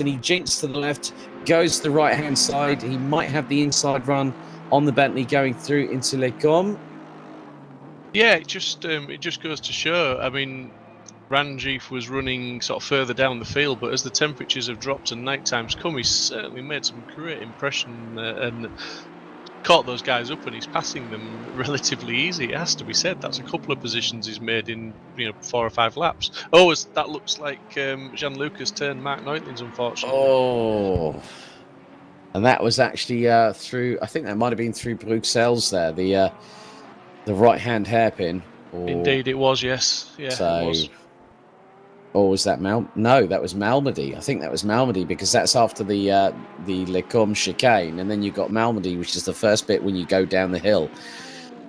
and he jinks to the left, goes to the right-hand side. He might have the inside run on the Bentley going through into Les Combes. Yeah, it just goes to show. I mean, Ranjith was running sort of further down the field, but as the temperatures have dropped and night time's come, he's certainly made some great impression and caught those guys up, and he's passing them relatively easy. It has to be said. That's a couple of positions he's made in 4 or 5 laps. Oh, that looks like Jean-Lucas turned Mark Neutling's, unfortunately. Oh, and that was actually through. I think that might have been through Bruxelles there. The right-hand hairpin. Indeed, it was. Yes, yeah, so, it was. Or was that No, that was Malmedy. I think that was Malmedy because that's after the Les Combes chicane, and then you've got Malmedy, which is the first bit when you go down the hill.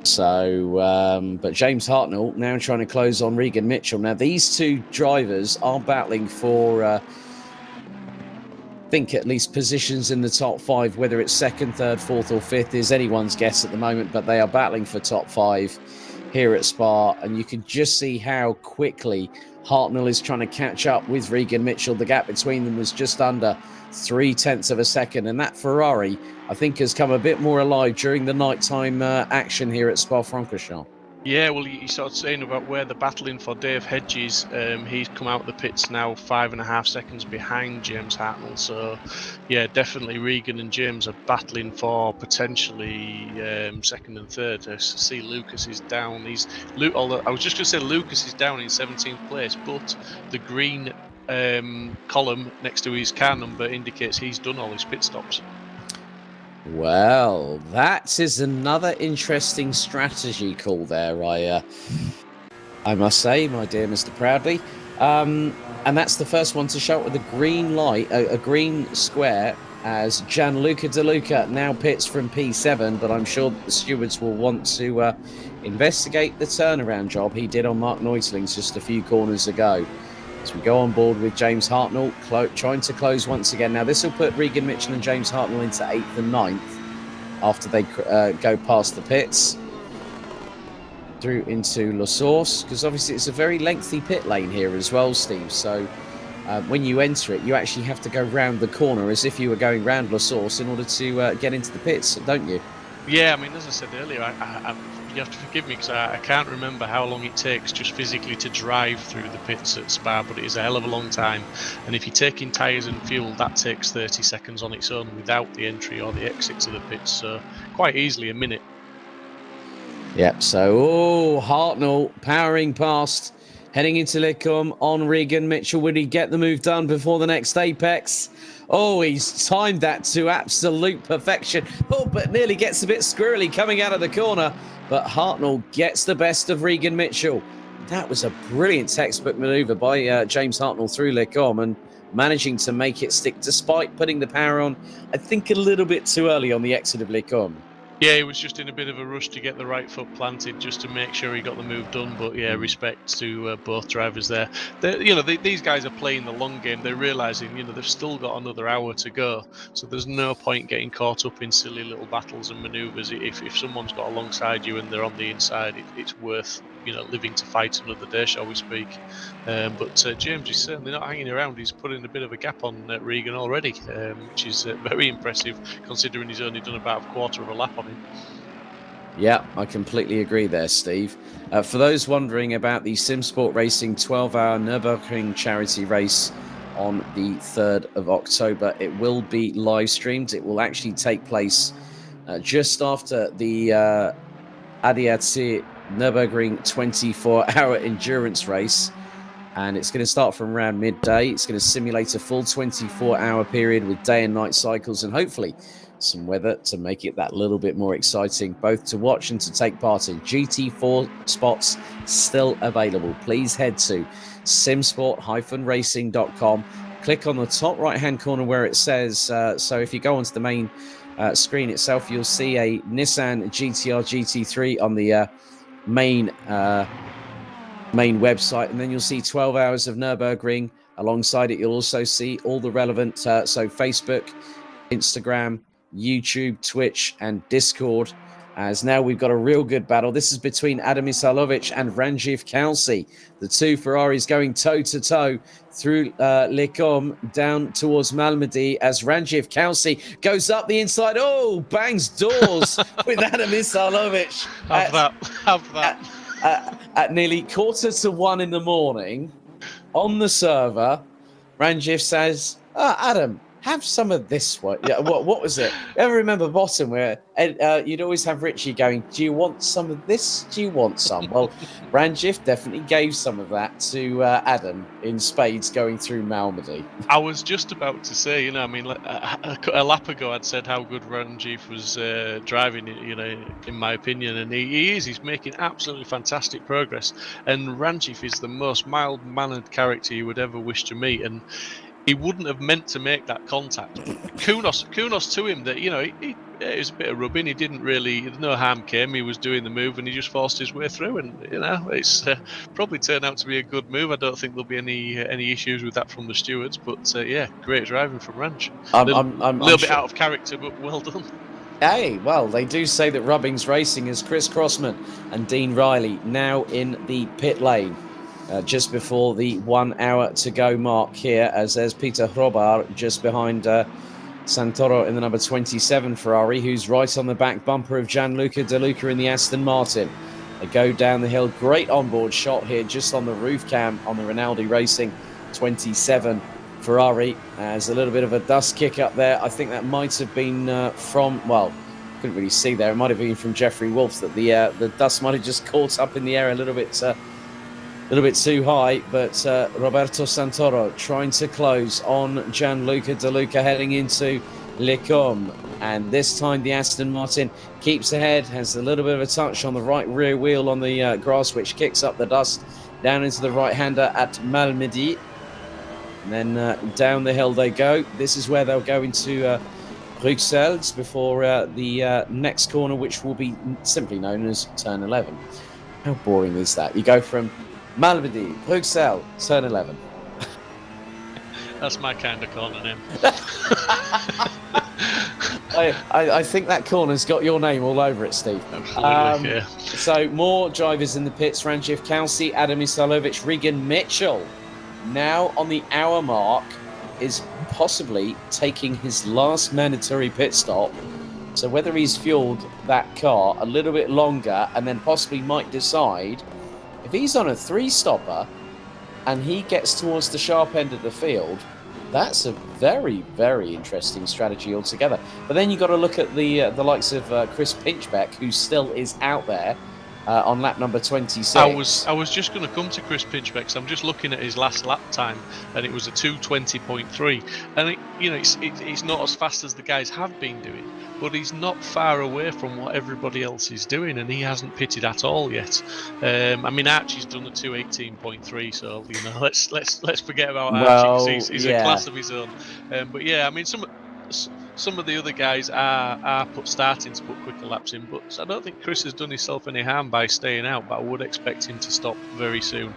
So, but James Hartnell now trying to close on Regan Mitchell. Now, these two drivers are battling for, I think, at least positions in the top 5. Whether it's second, third, fourth, or fifth is anyone's guess at the moment, but they are battling for top 5 here at Spa, and you can just see how quickly Hartnell is trying to catch up with Regan Mitchell. The gap between them was just under 0.3 of a second, and that Ferrari, I think, has come a bit more alive during the nighttime action here at Spa-Francorchamps. Yeah, well, you sort of saying about where they're battling for Dave Hedges. He's come out of the pits now 5.5 seconds behind James Hartnell. So, yeah, definitely Regan and James are battling for potentially second and third. I see Lucas is down. Although I was just going to say Lucas is down in 17th place, but the green column next to his car number indicates he's done all his pit stops. Well, that is another interesting strategy call there, I must say, my dear Mr. Proudby. And that's the first one to show up with a green light, a green square, as Gianluca De Luca now pits from P7, but I'm sure the stewards will want to investigate the turnaround job he did on Mark Neutling's just a few corners ago. As we go on board with James Hartnell, trying to close once again. Now, this will put Regan Mitchell and James Hartnell into 8th and 9th after they go past the pits through into La Source, because obviously it's a very lengthy pit lane here as well, Steve. So when you enter it, you actually have to go round the corner as if you were going round La Source in order to get into the pits, don't you? Yeah, I mean, as I said earlier, you have to forgive me because I can't remember how long it takes just physically to drive through the pits at Spa, but it is a hell of a long time. And if you're taking tyres and fuel, that takes 30 seconds on its own without the entry or the exit to the pits. So quite easily a minute. Yep, so, Hartnell powering past, heading into Les Combes on Regan Mitchell. Would he get the move done before the next apex? Oh, he's timed that to absolute perfection. Oh, but nearly gets a bit squirrely coming out of the corner. But Hartnell gets the best of Regan Mitchell. That was a brilliant textbook manoeuvre by James Hartnell through Les Combes and managing to make it stick despite putting the power on, I think, a little bit too early on the exit of Les Combes. Yeah, he was just in a bit of a rush to get the right foot planted just to make sure he got the move done. But yeah, respect to both drivers there. These guys are playing the long game. They're realizing, they've still got another hour to go. So there's no point getting caught up in silly little battles and maneuvers. If someone's got alongside you and they're on the inside, it's worth living to fight another day, shall we speak. But James is certainly not hanging around. He's putting a bit of a gap on Regan already, which is very impressive considering he's only done about a quarter of a lap on him. Yeah, I completely agree there, Steve. For those wondering about the Simsport Racing 12-hour Nürburgring charity race on the 3rd of October, it will be live streamed. It will actually take place just after the ADAC Nürburgring 24-hour endurance race. And it's going to start from around midday. It's going to simulate a full 24-hour period with day and night cycles and hopefully some weather to make it that little bit more exciting, both to watch and to take part in. GT4 spots still available. Please head to simsport-racing.com. Click on the top right-hand corner where it says, so if you go onto the main screen itself, you'll see a Nissan GTR GT3 on the main website, and then you'll see 12 hours of Nürburgring. Alongside it, you'll also see all the relevant, so Facebook, Instagram, YouTube, Twitch, and Discord as now we've got a real good battle. This is between Adam Isalovic and Ranjiv Kalsi. The two Ferraris going toe-to-toe through Lecom down towards Malmedy as Ranjiv Kalsi goes up the inside. Oh, bangs doors with Adam Isalovic. Have that. At nearly 1:45 in the morning on the server, Ranjiv says, Adam, have some of this one. Yeah, what was it? Ever remember Bottom where you'd always have Richie going, do you want some of this? Do you want some? Well, Ranjiv definitely gave some of that to Adam in spades going through Malmedy. I was just about to say, I mean, a lap ago I'd said how good Ranjiv was driving, in my opinion, and he's making absolutely fantastic progress. And Ranjiv is the most mild-mannered character you would ever wish to meet, and he wouldn't have meant to make that contact. But kudos to him that it was a bit of rubbing. He didn't really, no harm came. He was doing the move and he just forced his way through. And it's probably turned out to be a good move. I don't think there'll be any issues with that from the stewards. But yeah, great driving from Ranch. A little bit out of character, but well done. Hey, well, they do say that rubbing's racing as Chris Crossman and Dean Riley now in the pit lane. Just before the 1 hour to go mark here, as there's Peter Hrobar just behind Santoro in the number 27 Ferrari, who's right on the back bumper of Gianluca De Luca in the Aston Martin. They go down the hill. Great onboard shot here just on the roof cam on the Rinaldi Racing 27 Ferrari. There's a little bit of a dust kick up there. I think that might have been couldn't really see there. It might have been from Jeffrey Wolf that the dust might have just caught up in the air a little bit too high, but Roberto Santoro trying to close on Gianluca De Luca heading into Lecom. And this time the Aston Martin keeps ahead, has a little bit of a touch on the right rear wheel on the grass, which kicks up the dust down into the right-hander at Malmedy. And then down the hill they go. This is where they'll go into Bruxelles before the next corner, which will be simply known as Turn 11. How boring is that? You go from Malmedy, Bruxelles, Turn 11. That's my kind of corner name. I think that corner's got your name all over it, Steve. Absolutely, yeah. So more drivers in the pits. Ranjiv Kalsi, Adam Isalovic, Regan Mitchell. Now on the hour mark is possibly taking his last mandatory pit stop. So whether he's fueled that car a little bit longer and then possibly might decide, if he's on a 3-stopper and he gets towards the sharp end of the field, that's a very, very interesting strategy altogether. But then you've got to look at the likes of Chris Pinchbeck, who still is out there on lap number 26. I was just going to come to Chris Pinchbeck, because I'm just looking at his last lap time, and it was a 2:20.3, and it's not as fast as the guys have been doing, but he's not far away from what everybody else is doing, and he hasn't pitted at all yet. I mean, Archie's done a 2:18.3, so let's forget about Archie, because he's a class of his own. But yeah, I mean, some of the other guys are starting to put quicker laps in, but I don't think Chris has done himself any harm by staying out, but I would expect him to stop very soon.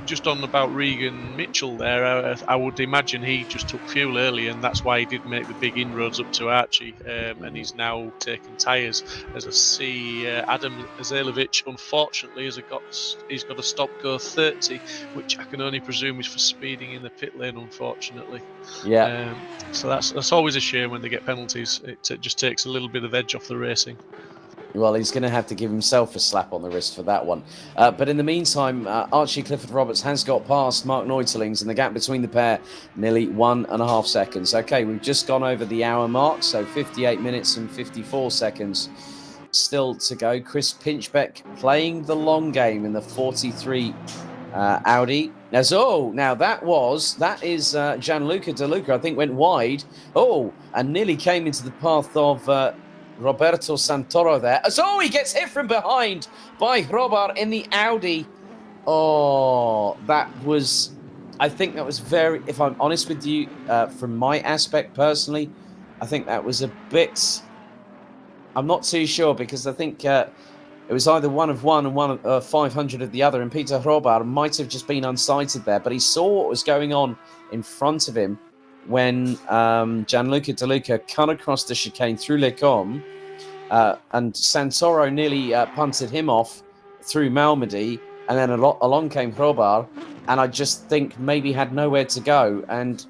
Just on about Regan Mitchell there, I would imagine he just took fuel early, and that's why he did make the big inroads up to Archie, and he's now taking tyres. As I see, Adam Azalovic, unfortunately, he's got a stop go 30, which I can only presume is for speeding in the pit lane, unfortunately. Yeah. So that's always a shame when they get penalties. It just takes a little bit of edge off the racing. Well, he's going to have to give himself a slap on the wrist for that one. But in the meantime, Archie Clifford Roberts has got past Mark Neutelings, and the gap between the pair, nearly 1.5 seconds. Okay, we've just gone over the hour mark, so 58 minutes and 54 seconds still to go. Chris Pinchbeck playing the long game in the 43 Audi. Now that is Gianluca De Luca, I think, went wide. And nearly came into the path of Roberto Santoro there. He gets hit from behind by Hrobar in the Audi. I think that was very, if I'm honest with you, from my aspect personally, I think that was a bit, I'm not too sure, because I think it was either one of one and 500 of the other, and Peter Hrobar might have just been unsighted there, but he saw what was going on in front of him when Gianluca De Luca cut across the chicane through Lecom, and Santoro nearly punted him off through Malmedy, and then along came Hrobar, and I just think maybe had nowhere to go. And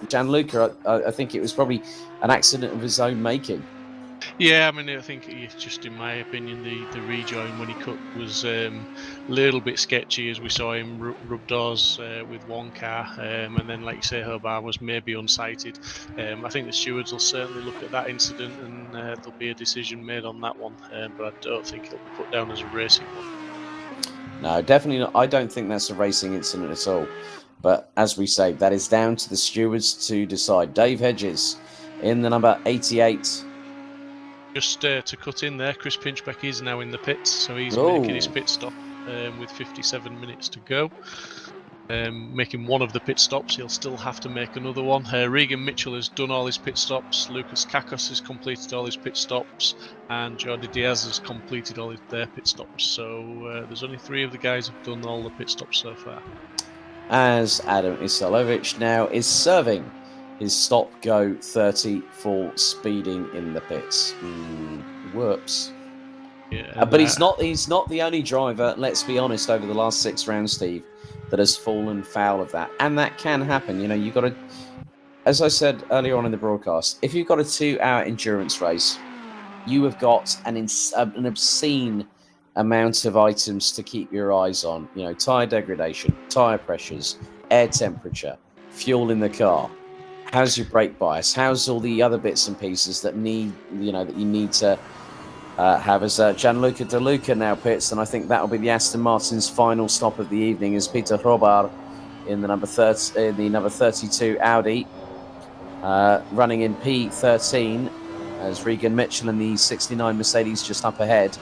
Gianluca, I think it was probably an accident of his own making. Yeah, I mean, I think just in my opinion, the rejoin when he cut was a little bit sketchy, as we saw him rub doors with one car, and then, like you say, Hobart was maybe unsighted. I think the stewards will certainly look at that incident, and there'll be a decision made on that one. But I don't think it'll be put down as a racing one. No, definitely not. I don't think that's a racing incident at all. But as we say, that is down to the stewards to decide. Dave Hedges in the number 88. Just to cut in there, Chris Pinchbeck is now in the pits, so he's making his Oh, pit stop with 57 minutes to go. Making one of the pit stops, he'll still have to make another one. Regan Mitchell has done all his pit stops. Lucas Kakos has completed all his pit stops, and Jordi Diaz has completed all their pit stops. So there's only 3 of the guys who've done all the pit stops so far. as Adam Isalovic now is serving his stop-go 30 full speeding in the pits. Whoops. Yeah, But he's not the only driver, let's be honest, over the last 6 rounds, Steve, that has fallen foul of that. And that can happen. You know, you've got to, as I said earlier on in the broadcast, if you've got a 2-hour endurance race, you have got an obscene amount of items to keep your eyes on. You know, tyre degradation, tyre pressures, air temperature, fuel in the car. How's your brake bias? How's all the other bits and pieces that you need to have as Gianluca De Luca now pits, and I think that will be the Aston Martin's final stop of the evening as Peter Hrobar in the number 32 Audi, running in P13 as Regan Mitchell in the 69 Mercedes just up ahead.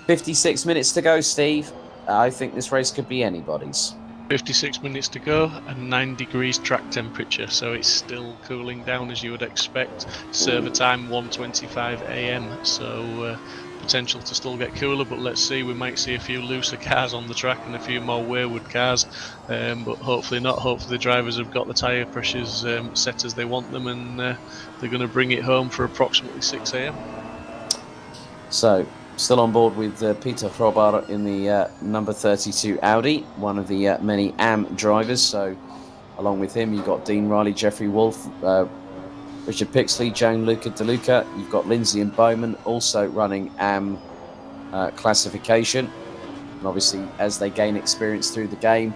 56 minutes to go, Steve. I think this race could be anybody's. 56 minutes to go and 9 degrees track temperature, so it's still cooling down as you would expect. Server time 1:25 a.m. So potential to still get cooler, but let's see. We might see a few looser cars on the track and a few more wayward cars, but hopefully not. Hopefully the drivers have got the tyre pressures set as they want them, and they're going to bring it home for approximately 6 a.m. So still on board with Peter Hrobar in the number 32 Audi, one of the many AM drivers. So along with him, you've got Dean Riley, Jeffrey Wolf, Richard Pixley, Gianluca De Luca. You've got Lindsay and Bowman also running AM classification. And obviously, as they gain experience through the game,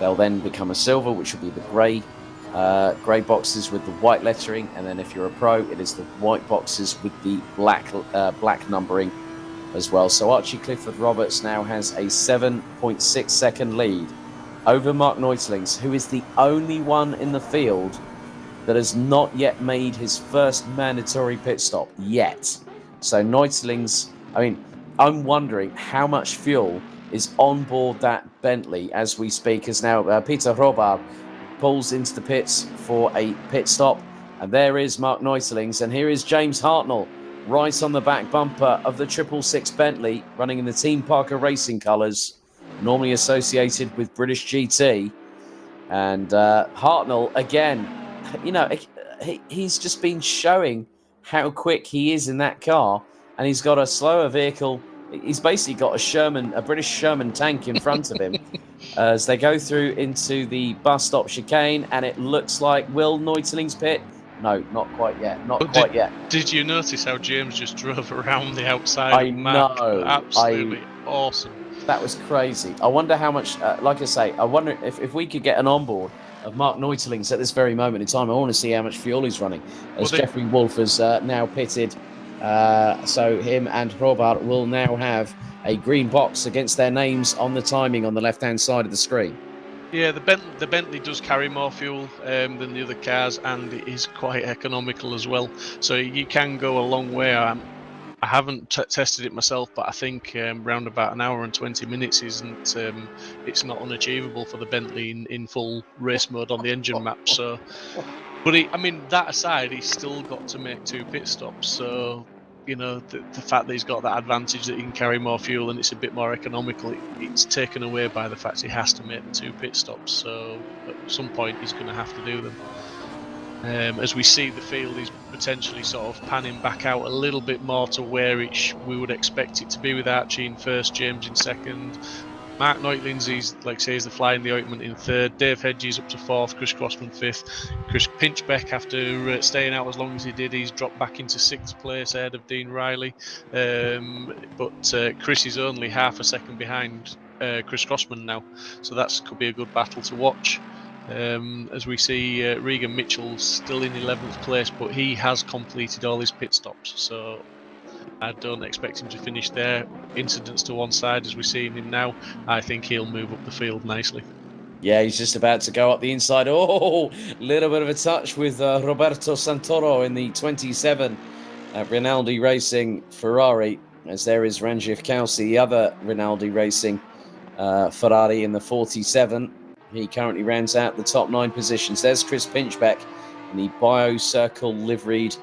they'll then become a silver, which will be the grey boxes with the white lettering. And then if you're a pro, it is the white boxes with the black numbering as well. So Archie Clifford Roberts now has a 7.6 second lead over Mark Neutlings, who is the only one in the field that has not yet made his first mandatory pit stop yet. So Neutlings, I mean, I'm wondering how much fuel is on board that Bentley as we speak, as now Peter Hrobar pulls into the pits for a pit stop. And there is Mark Neutlings, and here is James Hartnell, right on the back bumper of the 666 Bentley, running in the Team Parker Racing colours, normally associated with British GT. And Hartnell, again, you know, he's just been showing how quick he is in that car, and he's got a slower vehicle. He's basically got a British Sherman tank in front of him as they go through into the bus stop chicane, and it looks like Will Neutling's pit. No, not quite yet. Did you notice how James just drove around the outside I of Mac? know. Absolutely awesome. That was crazy. I wonder how much, like I say, I wonder if we could get an onboard of Mark Neutlings at this very moment in time. I want to see how much fuel he's running, as Jeffrey Wolf has now pitted. So him and Hrobar will now have a green box against their names on the timing on the left-hand side of the screen. Yeah, the Bentley does carry more fuel than the other cars, and it is quite economical as well. So you can go a long way. I haven't tested it myself, but I think around about an hour and 20 minutes isn't. It's not unachievable for the Bentley in full race mode on the engine map. So, but I mean, that aside, he's still got to make 2 pit stops. So, you know, the fact that he's got that advantage that he can carry more fuel and it's a bit more economical, it's taken away by the fact he has to make the 2 pit stops. So at some point he's going to have to do them. As we see the field is potentially sort of panning back out a little bit more to where we would expect it to be, with Archie in first, James in second. Mark Neutlin's, like say, is the fly in the ointment in third. Dave Hedges up to fourth. Chris Crossman fifth. Chris Pinchbeck, after staying out as long as he did, he's dropped back into sixth place ahead of Dean Riley. But Chris is only half a second behind Chris Crossman now, so that could be a good battle to watch. As we see, Regan Mitchell still in 11th place, but he has completed all his pit stops, so I don't expect him to finish there. Incidents to one side as we're seeing him now. I think he'll move up the field nicely. Yeah, he's just about to go up the inside. Oh, little bit of a touch with Roberto Santoro in the 27 at Rinaldi Racing Ferrari, as there is Ranjith Kelsey, the other Rinaldi Racing Ferrari in the 47. He currently rounds out the top 9 positions. There's Chris Pinchbeck in the Bio Circle liveried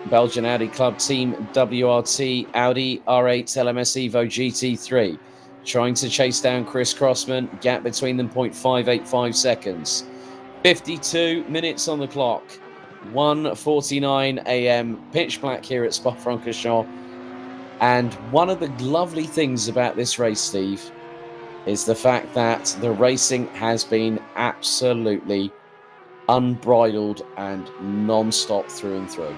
Belgian Audi Club Team WRT Audi R8 LMS Evo GT3. Trying to chase down Chris Crossman. Gap between them 0.585 seconds. 52 minutes on the clock. 1:49 a.m. Pitch black here at Spa-Francorchamps. And one of the lovely things about this race, Steve, is the fact that the racing has been absolutely unbridled and non-stop through and through.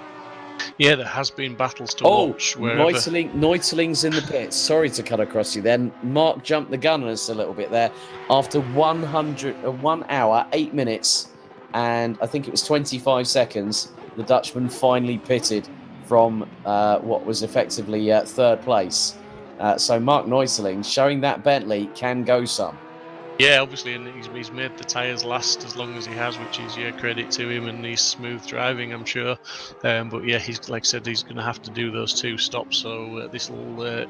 Yeah, there has been battles to watch wherever. Neutling's in the pits. Sorry to cut across you then. Mark jumped the gun on us a little bit there. After 1 hour, 8 minutes, and I think it was 25 seconds, the Dutchman finally pitted from what was effectively third place. So Mark Neutling showing that Bentley can go some. Yeah, obviously, and he's made the tyres last as long as he has, which is credit to him, and he's smooth driving, I'm sure. But yeah, he's, like I said, he's going to have to do those 2 stops. So this will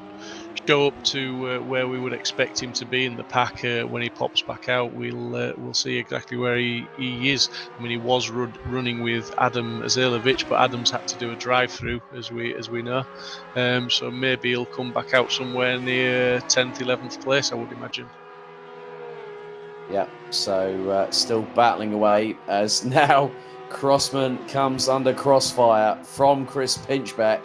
go up to where we would expect him to be in the pack when he pops back out. We'll see exactly where he is. I mean, he was running with Adam Azalovic, but Adam's had to do a drive-through, as we know. So maybe he'll come back out somewhere near 10th, 11th place, I would imagine. Yeah, so still battling away as now Crossman comes under crossfire from Chris Pinchbeck.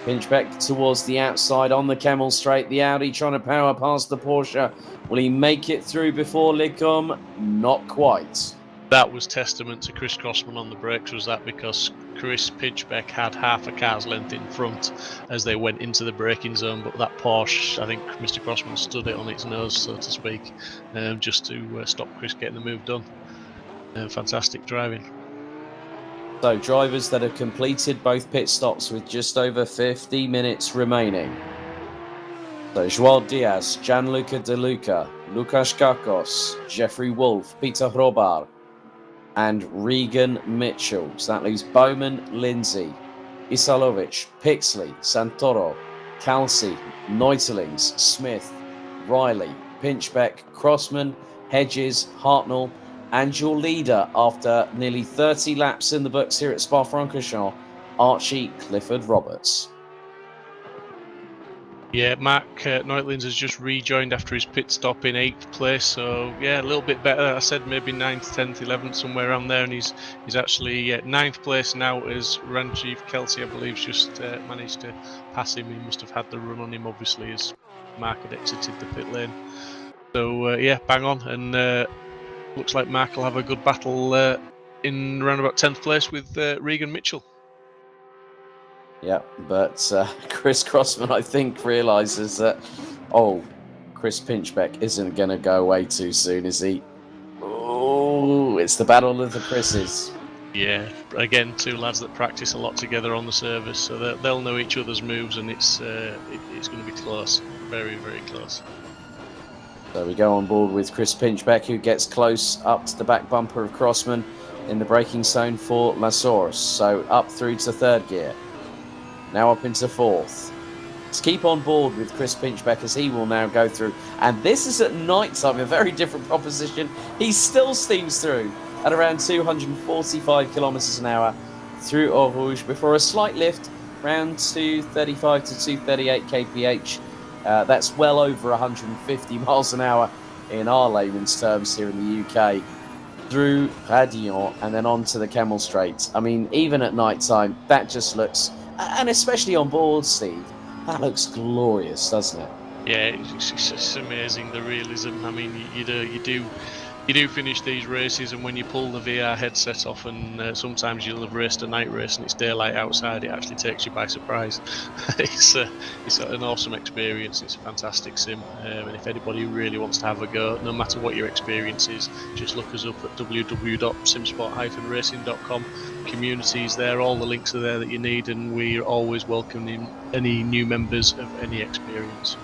Pinchbeck towards the outside on the Kemmel Straight. The Audi trying to power past the Porsche. Will he make it through before Lidcombe? Not quite. That was testament to Chris Crossman on the brakes, was that, because Chris Pinchbeck had half a car's length in front as they went into the braking zone, but that Porsche, I think Mr. Crossman stood it on its nose, so to speak, just to stop Chris getting the move done. Fantastic driving. So drivers that have completed both pit stops with just over 50 minutes remaining. So João Diaz, Gianluca De Luca, Lukas Kakos, Jeffrey Wolf, Peter Hrobar, and Regan Mitchell. So that leaves Bowman, Lindsay, Isalovic, Pixley, Santoro, Kelsey, Neutlings, Smith, Riley, Pinchbeck, Crossman, Hedges, Hartnell, and your leader after nearly 30 laps in the books here at Spa-Francorchamps, Archie Clifford Roberts. Yeah, Mark Neutlings has just rejoined after his pit stop in 8th place, so yeah, a little bit better. I said maybe 9th, 10th, 11th, somewhere around there, and he's actually 9th place now, as Ranjith Kelsey, I believe, just managed to pass him. He must have had the run on him, obviously, as Mark had exited the pit lane. So yeah, bang on, and looks like Mark will have a good battle in around about 10th place with Regan Mitchell. Yeah, but Chris Crossman, I think, realises that, Chris Pinchbeck isn't going to go away too soon, is he? Oh, it's the battle of the Chris's. Yeah, again, 2 lads that practice a lot together on the service, so they'll know each other's moves, and it's going to be close, very, very close. So we go on board with Chris Pinchbeck, who gets close up to the back bumper of Crossman in the braking zone for La Source. So up through to 3rd gear. Now up into 4th. Let's keep on board with Chris Pinchbeck as he will now go through. And this is at night time, a very different proposition. He still steams through at around 245 kilometres an hour through Eau Rouge before a slight lift round 235 to 238 kph. That's well over 150 miles an hour in our layman's terms here in the UK. through Radillon and then onto the Camel Straight. I mean, even at night time, that just looks, and especially on board, Steve, that looks glorious, doesn't it? Yeah, it's amazing, the realism. I mean, you do finish these races, and when you pull the VR headset off, and sometimes you'll have raced a night race and it's daylight outside, it actually takes you by surprise. It's an awesome experience. It's a fantastic sim, and if anybody really wants to have a go, no matter what your experience is, just look us up at www.simsport-racing.com. Communities there, all the links are there that you need, and we're always welcoming any new members of any experience.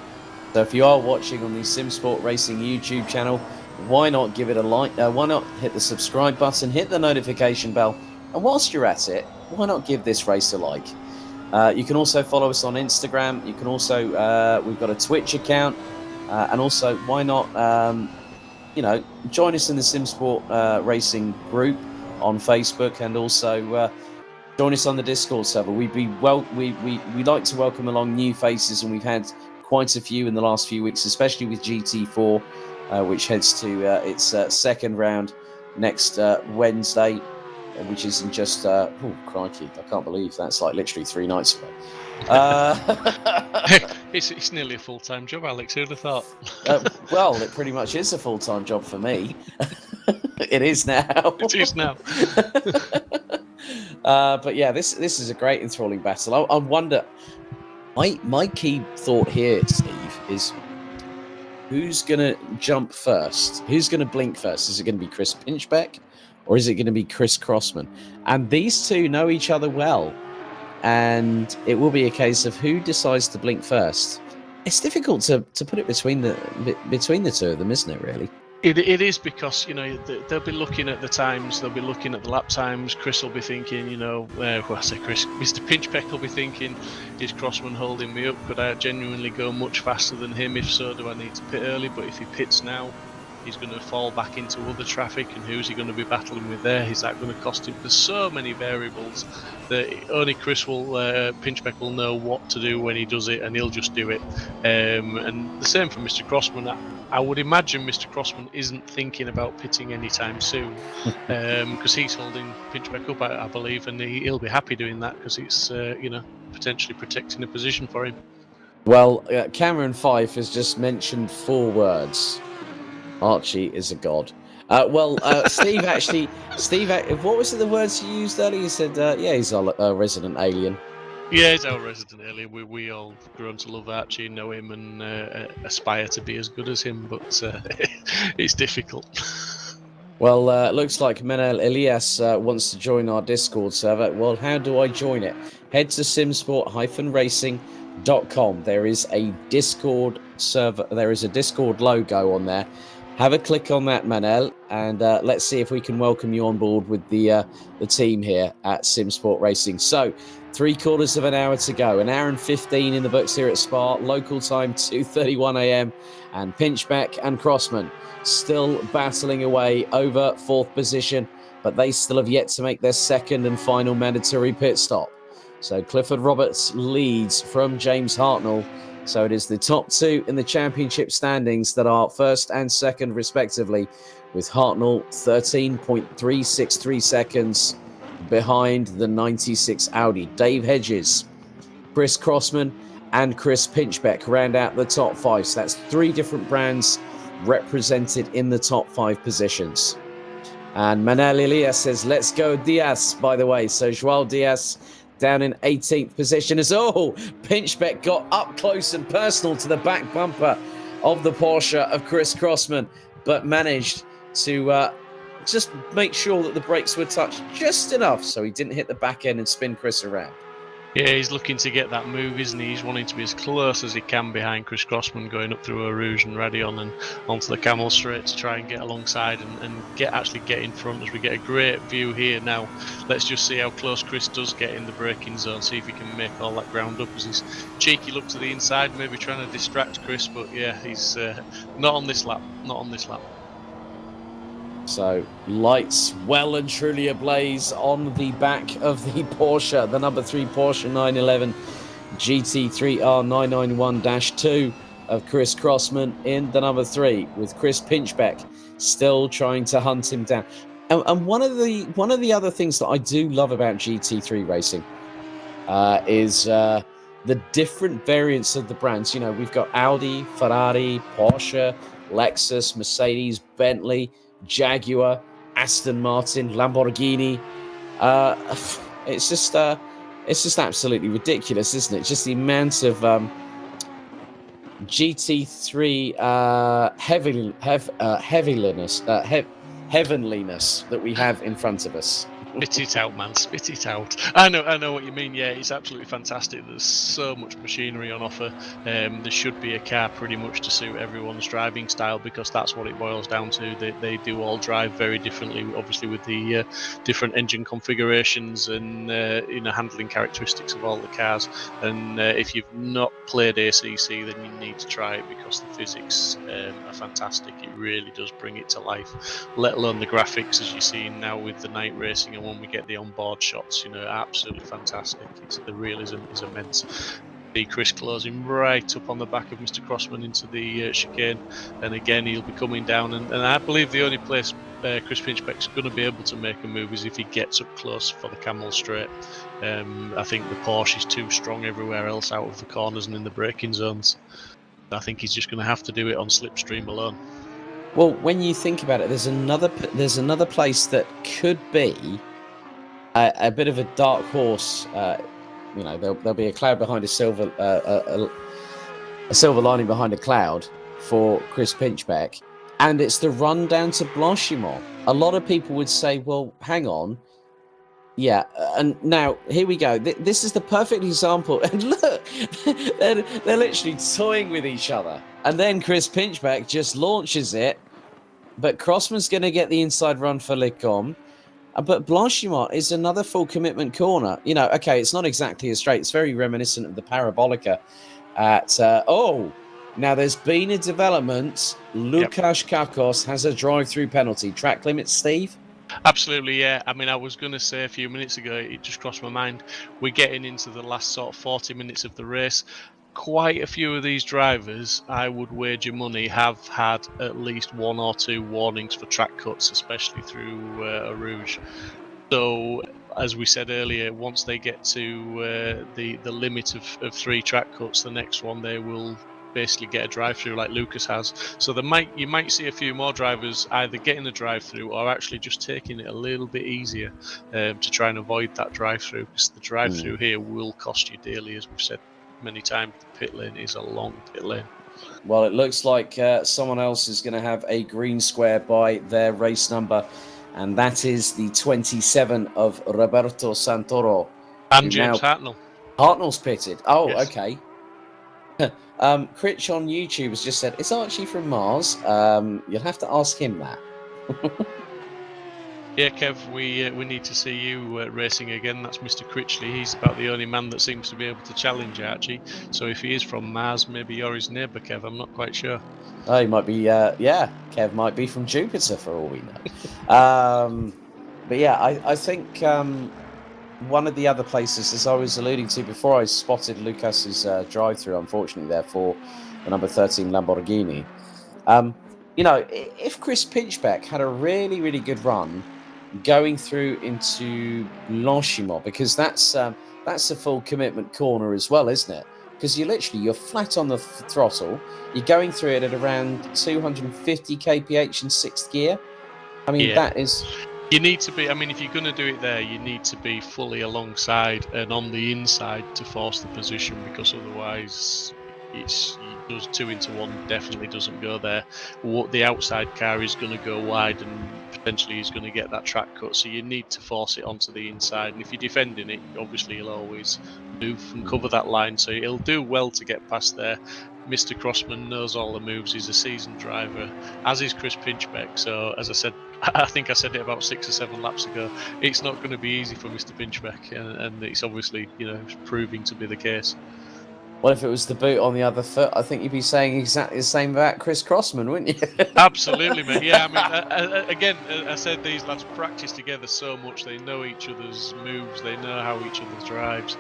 So if you are watching on the Simsport Racing YouTube channel, why not give it a like? Why not hit the subscribe button, hit the notification bell, and whilst you're at it, why not give this race a like? You can also follow us on Instagram. You can also, we've got a Twitch account, and also why not, join us in the Simsport Racing group on Facebook, and also join us on the Discord server. We like to welcome along new faces, and we've had quite a few in the last few weeks, especially with GT4, which heads to its second round next Wednesday, which is in just, oh, crikey, I can't believe that's like literally 3 nights ago. It's nearly a full-time job, Alex. Who'd have thought? Well, it pretty much is a full-time job for me. It is now. It is now. But yeah, this is a great enthralling battle. I wonder, my key thought here, Steve, is who's going to jump first? Who's going to blink first? Is it going to be Chris Pinchbeck, or is it going to be Chris Crossman? And these two know each other well, and it will be a case of who decides to blink first. It's difficult to put it between the two of them, isn't it, really? It is, because they'll be looking at the times, they'll be looking at the lap times. Chris will be thinking, Mr. Pinchbeck will be thinking, is Crossman holding me up? Could I genuinely go much faster than him? If so, do I need to pit early? But if he pits now, he's going to fall back into other traffic, and who's he going to be battling with there? Is that going to cost him? There's so many variables that only Chris Pinchbeck will know what to do when he does it, and he'll just do it. And the same for Mr. Crossman. I would imagine Mr. Crossman isn't thinking about pitting anytime soon, because he's holding Pinchbeck up, I believe, and he'll be happy doing that, because it's potentially protecting a position for him. Well, Cameron Fife has just mentioned 4 words. Archie is a god. Steve, what was the words you used earlier? You said, he's a resident alien. Yeah, he's our resident alien. We all grown to love Archie, know him, and aspire to be as good as him, but it's difficult. Well, looks like Manel Elias wants to join our Discord server. Well, how do I join it? Head to simsport-racing.com. There is a Discord server. There is a Discord logo on there. Have a click on that, Manel, and let's see if we can welcome you on board with the team here at Simsport Racing. So, 3/4 of an hour to go. 1 hour and 15 in the books here at Spa. Local time 2:31 a.m. And Pinchbeck and Crossman still battling away over 4th position, but they still have yet to make their second and final mandatory pit stop. So Clifford Roberts leads from James Hartnell. So it is the top 2 in the championship standings that are first and second respectively, with Hartnell 13.363 seconds behind the 96 Audi. Dave Hedges, Chris Crossman and Chris Pinchbeck round out the top 5. So that's 3 different brands represented in the top 5 positions. And Manel Elias says, let's go Diaz, by the way. So Joao Diaz down in 18th position as Pinchbeck got up close and personal to the back bumper of the Porsche of Chris Crossman, but managed to just make sure that the brakes were touched just enough so he didn't hit the back end and spin Chris around. Yeah, he's looking to get that move, isn't he? He's wanting to be as close as he can behind Chris Crossman, going up through Eau Rouge and Radillon and onto the Camel Straight to try and get alongside and get in front, as we get a great view here now. Let's just see how close Chris does get in the braking zone, see if he can make all that ground up as his cheeky look to the inside, maybe trying to distract Chris, but yeah, he's not on this lap. So lights well and truly ablaze on the back of the Porsche, the number 3 Porsche 911 GT3R 991-2 of Chris Crossman in the number 3, with Chris Pinchbeck still trying to hunt him down. And one of the other things that I do love about GT3 racing is the different variants of the brands. You know, we've got Audi, Ferrari, Porsche, Lexus, Mercedes, Bentley, Jaguar, Aston Martin, Lamborghini. Uh, it's just absolutely ridiculous, isn't it? Just the amount of GT3 heavenliness that we have in front of us. Spit it out, man. Spit it out. I know what you mean. Yeah, it's absolutely fantastic. There's so much machinery on offer. There should be a car pretty much to suit everyone's driving style, because that's what it boils down to. They do all drive very differently, obviously with the different engine configurations and handling characteristics of all the cars. And if you've not played ACC, then you need to try it, because the physics are fantastic. It really does bring it to life. Let alone the graphics, as you're seeing now with the night racing, and when we get the onboard shots, absolutely fantastic. The realism is immense. See Chris closing right up on the back of Mr. Crossman into the chicane, and again he'll be coming down. And I believe the only place Chris Pinchbeck's going to be able to make a move is if he gets up close for the camel straight. I think the Porsche is too strong everywhere else out of the corners and in the braking zones. I think he's just going to have to do it on slipstream alone. Well, when you think about it, there's another place that could be a bit of a dark horse. There'll be a cloud behind a silver lining behind a cloud for Chris Pinchbeck, and it's the run down to Blanchimont. A lot of people would say, "Well, hang on, yeah." And now here we go. This is the perfect example. And look, they're literally toying with each other, and then Chris Pinchbeck just launches it. But Crossman's going to get the inside run for Lecombe. But Blanchimont is another full commitment corner. Okay, it's not exactly as straight. It's very reminiscent of the Parabolica at... now there's been a development. Lukasz Kakos has a drive-through penalty. Track limits, Steve? Absolutely, yeah. I mean, I was going to say a few minutes ago, it just crossed my mind. We're getting into the last sort of 40 minutes of the race. Quite a few of these drivers, I would wager money, have had at least one or two warnings for track cuts, especially through Eau Rouge. So, as we said earlier, once they get to the limit of 3 track cuts, the next one they will basically get a drive-through like Lucas has. So you might see a few more drivers either getting the drive-through or actually just taking it a little bit easier to try and avoid that drive-through, because the drive-through here will cost you dearly, as we've said many times. The pit lane is a long pit lane. Well, it looks like someone else is going to have a green square by their race number, and that is the 27 of Roberto Santoro. And James Hartnell. Hartnell's pitted. Oh, yes. Okay. Critch on YouTube has just said, "It's Archie from Mars." You'll have to ask him that. Yeah, Kev, we need to see you racing again. That's Mr. Critchley. He's about the only man that seems to be able to challenge Archie. So if he is from Mars, maybe you're his neighbour, Kev. I'm not quite sure. Oh, he might be. Kev might be from Jupiter for all we know. But yeah, I think one of the other places, as I was alluding to before, I spotted Lucas's drive-through. Unfortunately, there for the number 13 Lamborghini. If Chris Pinchbeck had a really, really good run going through into Blanchimont, because that's a full commitment corner as well, isn't it? Because you're flat on the throttle. You're going through it at around 250 kph in 6th gear. I mean, that is... You need to be, if you're going to do it there, you need to be fully alongside and on the inside to force the position, because otherwise it does 2 into 1, definitely doesn't go there. The outside car is going to go wide and potentially he's going to get that track cut, so you need to force it onto the inside. And if you're defending it, obviously you'll always move and cover that line, so he'll do well to get past there. Mr. Crossman knows all the moves. He's a seasoned driver, as is Chris Pinchbeck. So, as I said, I think I said it about 6 or 7 laps ago, it's not going to be easy for Mr. Pinchbeck, and it's obviously, proving to be the case. Well, if it was the boot on the other foot, I think you'd be saying exactly the same about Chris Crossman, wouldn't you? Absolutely, mate. Yeah, again, I said these lads practice together so much. They know each other's moves. They know how each other drives.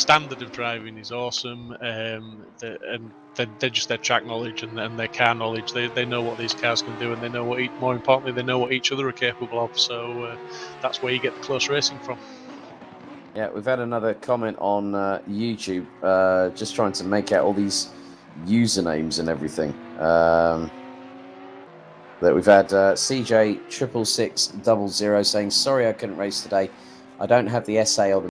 standard of driving is awesome, and they're just their track knowledge and their car knowledge. They know what these cars can do, and they know what more importantly they know what each other are capable of. So that's where you get the close racing from. Yeah, we've had another comment on YouTube, just trying to make out all these usernames and everything. That we've had CJ 66600 saying, "Sorry, I couldn't race today. I don't have the SA or the